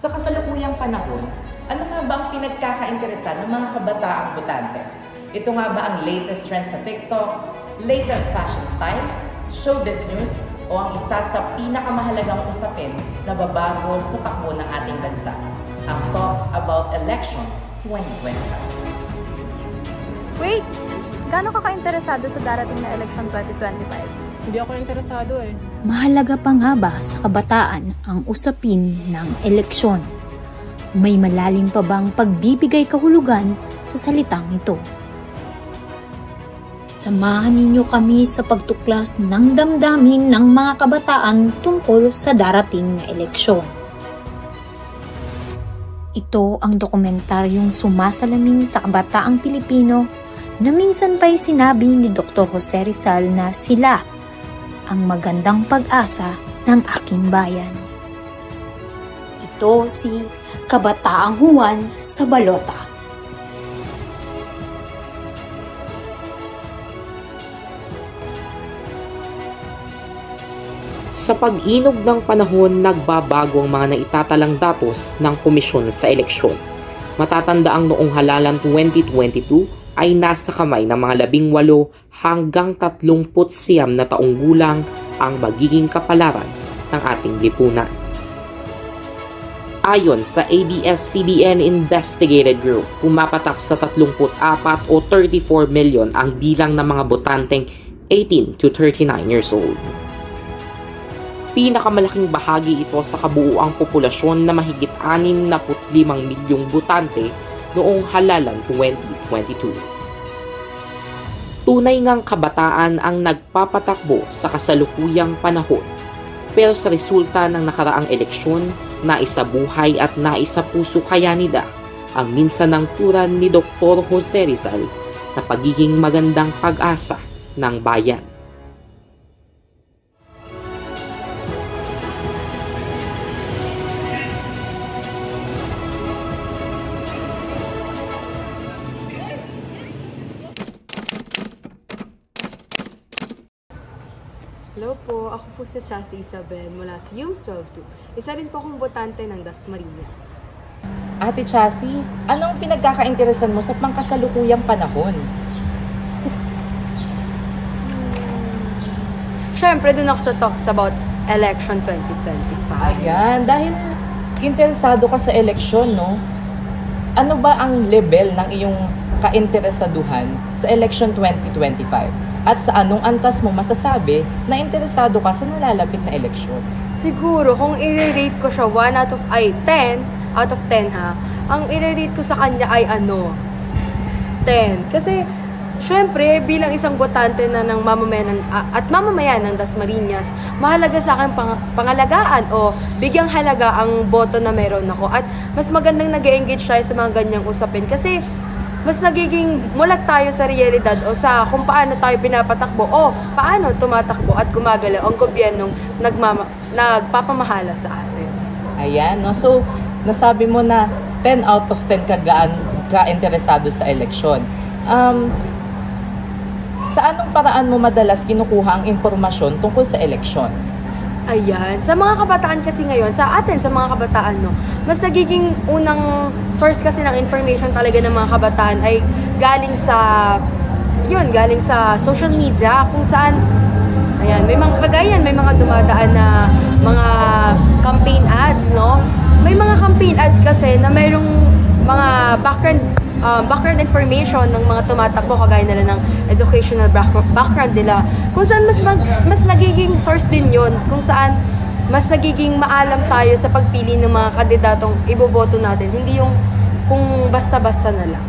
Sa kasalukuyang panahon, ano nga ba ang pinagkakainteresan ng mga kabataang botante? Ito nga ba ang latest trend sa TikTok, latest fashion style, showbiz news, o ang isa sa pinakamahalagang usapin na babago sa takbo ng ating bansa? Ang talks about election 2025. Wait! Gaano ka ka-interesado sa darating na election 2025? Hindi ako interesado eh. Mahalaga pa nga ba sa kabataan ang usapin ng eleksyon? May malalim pa bang pagbibigay kahulugan sa salitang ito? Samahan ninyo kami sa pagtuklas ng damdamin ng mga kabataan tungkol sa darating na eleksyon. Ito ang dokumentaryong sumasalamin sa kabataang Pilipino na minsan pa'y sinabi ni Dr. Jose Rizal na sila ang magandang pag-asa ng aking bayan. Ito si Kabataang Juan sa Balota. Sa pag-inog ng panahon, nagbabago ang mga naitatalang datos ng komisyon sa eleksyon. Matatandaang noong halalan 2022 ay nasa kamay ng mga 18 hanggang 39 na taong gulang ang magiging kapalaran ng ating lipunan. Ayon sa ABS-CBN Investigated Group, pumapatak sa 34 o 34 million ang bilang ng mga botanteng 18 to 39 years old. Pinakamalaking bahagi ito sa kabuuang populasyon na mahigit 65 milyong botante noong halalan 2022. Tunay ngang kabataan ang nagpapatakbo sa kasalukuyang panahon, pero sa resulta ng nakaraang eleksyon, naisabuhay at naisapuso kaya nila ang minsan ng turan ni Dr. Jose Rizal na pagiging magandang pag-asa ng bayan. Hello po, ako po si Chassie Isabel mula sa UMS 12-2. Isa rin po akong botante ng Dasmariñas. Ate Chassie, anong pinagkakainteresan mo sa pangkasalukuyang panahon? Siyempre, dun ako sa talks about election 2025. Ayan, dahil interesado ka sa eleksyon, no? Ano ba ang level ng iyong kainteresaduhan sa election 2025? At sa anong antas mo masasabi na interesado ka sa nalalapit na eleksyon? Siguro, kung i-rate ko siya 10 out of 10 ha, ang i-rate ko sa kanya ay 10. Kasi, syempre, bilang isang botante na ng mamamayan ng Dasmariñas, mahalaga sa akin pangalagaan o bigyang halaga ang boto na meron ako. At mas magandang nag-engage tayo sa mga ganyang usapin kasi mas nagiging mulat tayo sa realidad o sa kung paano tayo pinapatakbo o paano tumatakbo at gumagalaw ang gobyernong nagpapamahala sa atin. Ayan, no? So, nasabi mo na 10 out of 10 ka-interesado sa eleksyon. Sa anong paraan mo madalas kinukuha ang impormasyon tungkol sa eleksyon? Ayan. Sa mga kabataan kasi ngayon, sa atin, sa mga kabataan, no, mas nagiging unang source kasi ng information talaga ng mga kabataan ay galing sa social media, kung saan, ayan, may mga kagayan, may mga dumadaan na mga campaign ads, no? May mga campaign ads kasi na mayroong mga background information ng mga tumatakbo kagaya nila ng educational background nila, kung saan mas nagiging source din yon, kung saan mas nagiging maalam tayo sa pagpili ng mga kandidatong iboboto natin, hindi yung kung basta-basta na lang.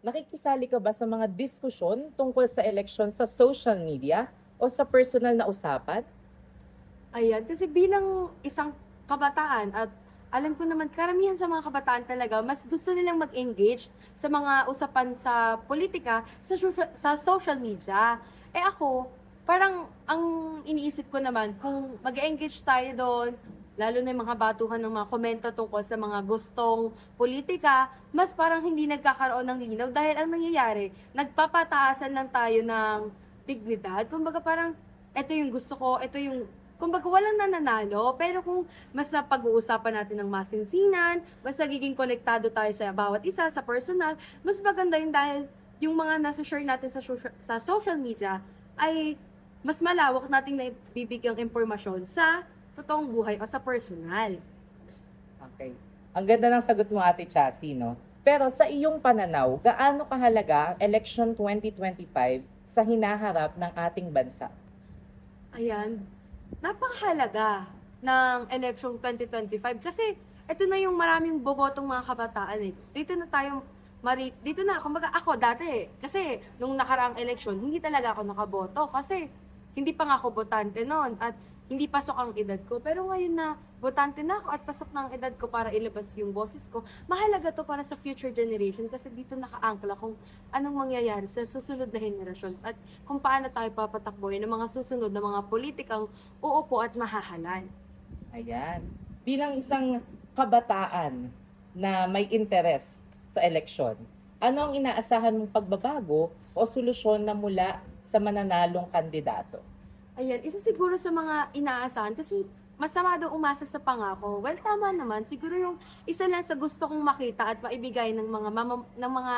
Nakikisali ka ba sa mga diskusyon tungkol sa eleksyon sa social media o sa personal na usapan? Ayan, kasi bilang isang kabataan at alam ko naman, karamihan sa mga kabataan talaga, mas gusto nilang mag-engage sa mga usapan sa politika, sa social media. Eh ako, parang ang iniisip ko naman, kung mag-engage tayo doon, lalo na yung mga batuhan ng mga komento tungkol sa mga gustong politika, mas parang hindi nagkakaroon ng linaw dahil ang nangyayari, nagpapataasan lang tayo ng dignidad. Kumbaga parang, ito yung gusto ko, ito yung kumbaga walang nananalo, pero kung mas napag-uusapan natin ng masinsinan, mas nagiging konektado tayo sa bawat isa, sa personal, mas maganda yun dahil yung mga nasa-share natin sa social media ay mas malawak nating naibibigyang impormasyon sa totoong buhay o sa personal. Okay. Ang ganda ng sagot mo, Ate Chassie, no? Pero sa iyong pananaw, gaano kahalaga ang election 2025 sa hinaharap ng ating bansa? Ayan, napakahalaga ng election 2025 kasi ito na yung maraming bobotong mga kabataan eh. Dito na, kumbaga ako dati kasi nung nakaraang election, hindi talaga ako nakaboto kasi hindi pa nga ako botante noon at hindi pasok ang edad ko. Pero ngayon na botante na ako at pasok na ang edad ko para ilabas yung boses ko, mahalaga to para sa future generation kasi dito nakaangkla kung anong mangyayari sa susunod na henerasyon at kung paano tayo papatakboy ng mga susunod na mga politikang uupo at mahahalal. Ayan. Bilang isang kabataan na may interes sa eleksyon, ano ang inaasahan mong pagbabago o solusyon na mula sa mananalong kandidato? Ayan, isa siguro sa mga inaasahan kasi masama daw umasa sa pangako. Well, tama naman. Siguro yung isa lang sa gusto kong makita at maibigay ng mga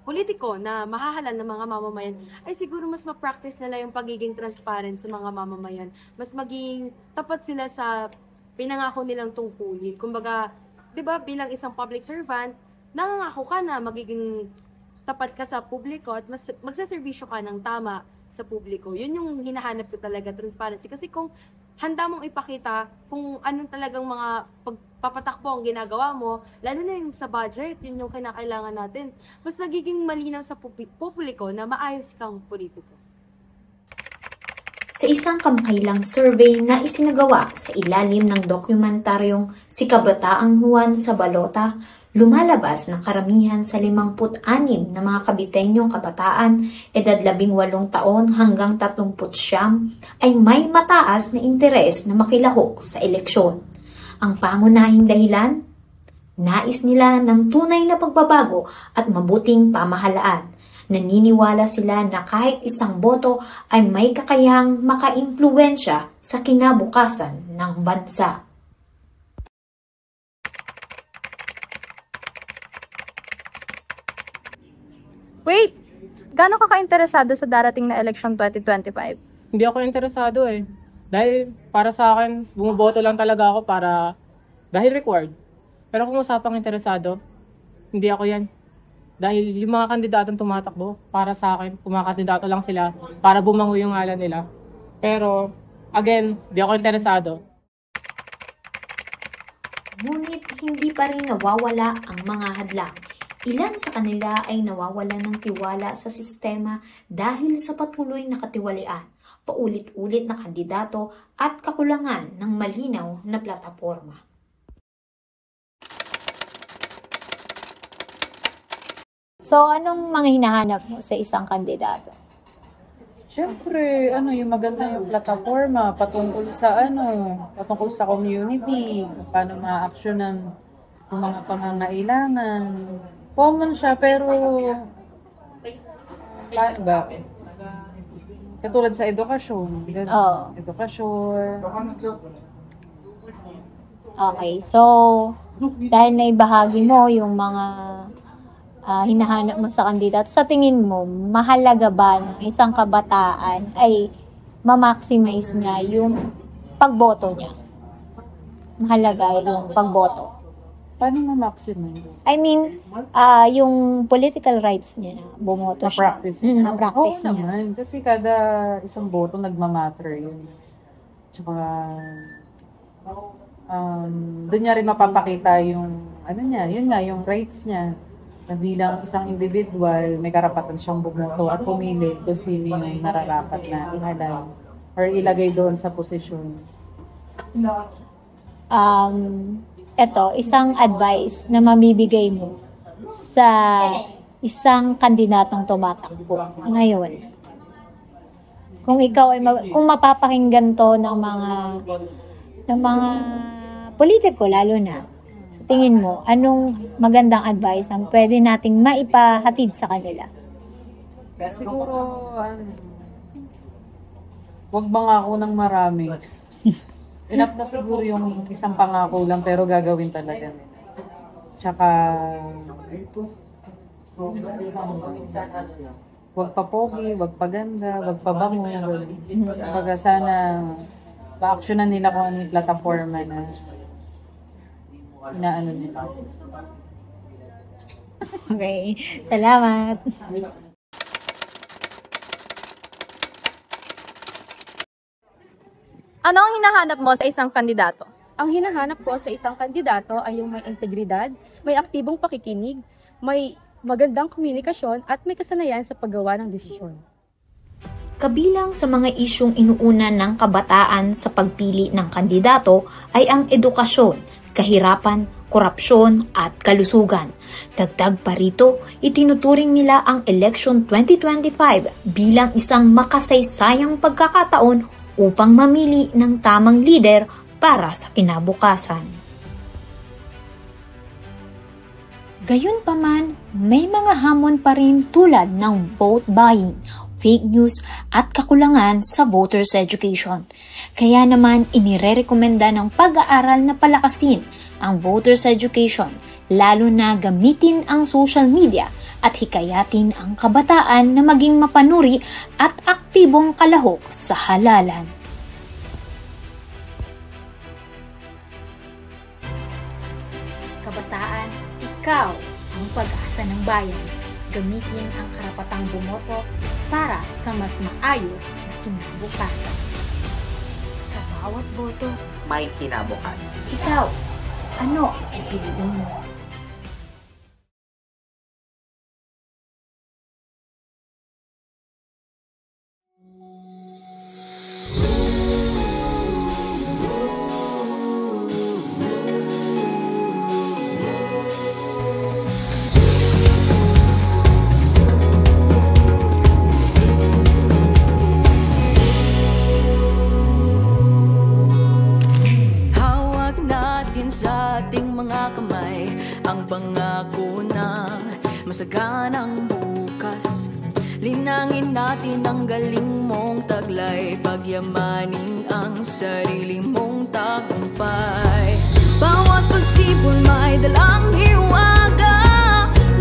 politiko na mahahalal ng mga mamamayan ay siguro mas ma-practice nila yung pagiging transparent sa mga mamamayan. Mas maging tapat sila sa pinangako nilang tungkulin. Kumbaga, 'di ba, bilang isang public servant, nangangako ka na magiging tapat ka sa publiko at magsaservisyo ka ng tama sa publiko. Yun yung hinahanap ko talaga, transparency. Kasi kung handa mong ipakita kung anong talagang mga pagpapatakbo ang ginagawa mo, lalo na yung sa budget, yun yung kinakailangan natin, mas nagiging malinaw sa publiko na maayos kang politiko. Sa isang kamkailang survey na isinagawa sa ilalim ng dokumentaryong Si Kabataang Juan sa Balota, lumalabas na karamihan sa 56 na mga Caviteñong kabataan, edad 18 taon hanggang 39, ay may mataas na interes na makilahok sa eleksyon. Ang pangunahing dahilan? Nais nila ng tunay na pagbabago at mabuting pamahalaan. Naniniwala sila na kahit isang boto ay may kakayahang makaimpluwensya sa kinabukasan ng bansa. Wait! Gaano ka ka-interesado sa darating na election 2025? Hindi ako interesado eh. Dahil para sa akin, bumoboto lang talaga ako dahil required. Pero kung usapang interesado, hindi ako yan. Dahil yung mga kandidatong tumatakbo, para sa akin, kumakandidato lang sila para bumango yung ngalan nila. Pero, again, hindi ako interesado. Ngunit hindi pa rin nawawala ang mga hadlang. Ilan sa kanila ay nawawala ng tiwala sa sistema dahil sa patuloy na katiwalian, paulit-ulit na kandidato at kakulangan ng malinaw na plataporma. So, anong mga hinahanap mo sa isang kandidato? Siyempre, yung maganda yung plataforma patungkol sa community, paano ma-actionan yung mga pangangailangan. Common siya, pero paano ba? Katulad sa edukasyon. Oo. Edukasyon. Okay, so, dahil naibahagi mo yung mga hinahanap mo sa kandidato, sa tingin mo, mahalaga ba ng isang kabataan ay ma-maximize niya yung pagboto niya? Mahalaga yung pagboto. Paano ma-maximize? I mean, yung political rights niya na bumoto siya. Ma-practice. Ma-practice Oo niya. naman. Kasi kada isang boto nagmamatter yun. Tsaka, doon niya rin mapapakita yung, yung rights niya. Na bilang isang individual, may karapatan siyang bumoto at pumili kung sino yung nararapat na ihalal or ilagay doon sa posisyon. Ito, isang advice na mamibigay mo sa isang kandidatong tumatakbo ngayon. Kung ikaw ay kung mapapakinggan to ng mga politiko lalo na, sa tingin mo, anong magandang advice ang pwede nating maipahatid sa kanila? Siguro, Huwag mangako ng marami. Enough na siguro yung isang pangako lang pero gagawin talaga nila. Tsaka, huwag pa pogi, huwag pa ganda, huwag pa bango. Kumbaga sana pa-actionan nila kung ano yung plataforma na inaano nila. Okay. Salamat. Ano ang hinahanap mo sa isang kandidato? Ang hinahanap ko sa isang kandidato ay yung may integridad, may aktibong pakikinig, may magandang komunikasyon at may kasanayan sa paggawa ng desisyon. Kabilang sa mga isyung inuuna ng kabataan sa pagpili ng kandidato ay ang edukasyon, kahirapan, korupsyon at kalusugan. Dagdag pa rito, itinuturing nila ang election 2025 bilang isang makasaysayang pagkakataon upang mamili ng tamang lider para sa kinabukasan. Gayunpaman, may mga hamon pa rin tulad ng vote buying, fake news at kakulangan sa voters education. Kaya naman inirerekomenda ng pag-aaral na palakasin ang voters education, lalo na gamitin ang social media at hikayatin ang kabataan na maging mapanuri at aktibong kalahok sa halalan. Kabataan, ikaw ang pag-asa ng bayan. Gamitin ang karapatang bumoto para sa mas maayos na kinabukasan. Sa bawat boto, May kinabukasan. ikaw, ano ang pipiliin mo? Hawak natin sa ating mga kamay ang pangako ng masaganang bukas. Linangin natin ang galing mong taglay, pagyamanin ang sarili mong tagumpay. Bawat pagsipol may dalang hiwaga,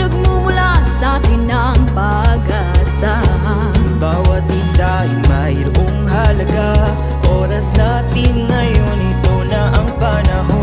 nagmumula sa atin ang pag-asa. Bawat isa ay mayroong halaga. Oras natin ngayon, ito na ang panahon.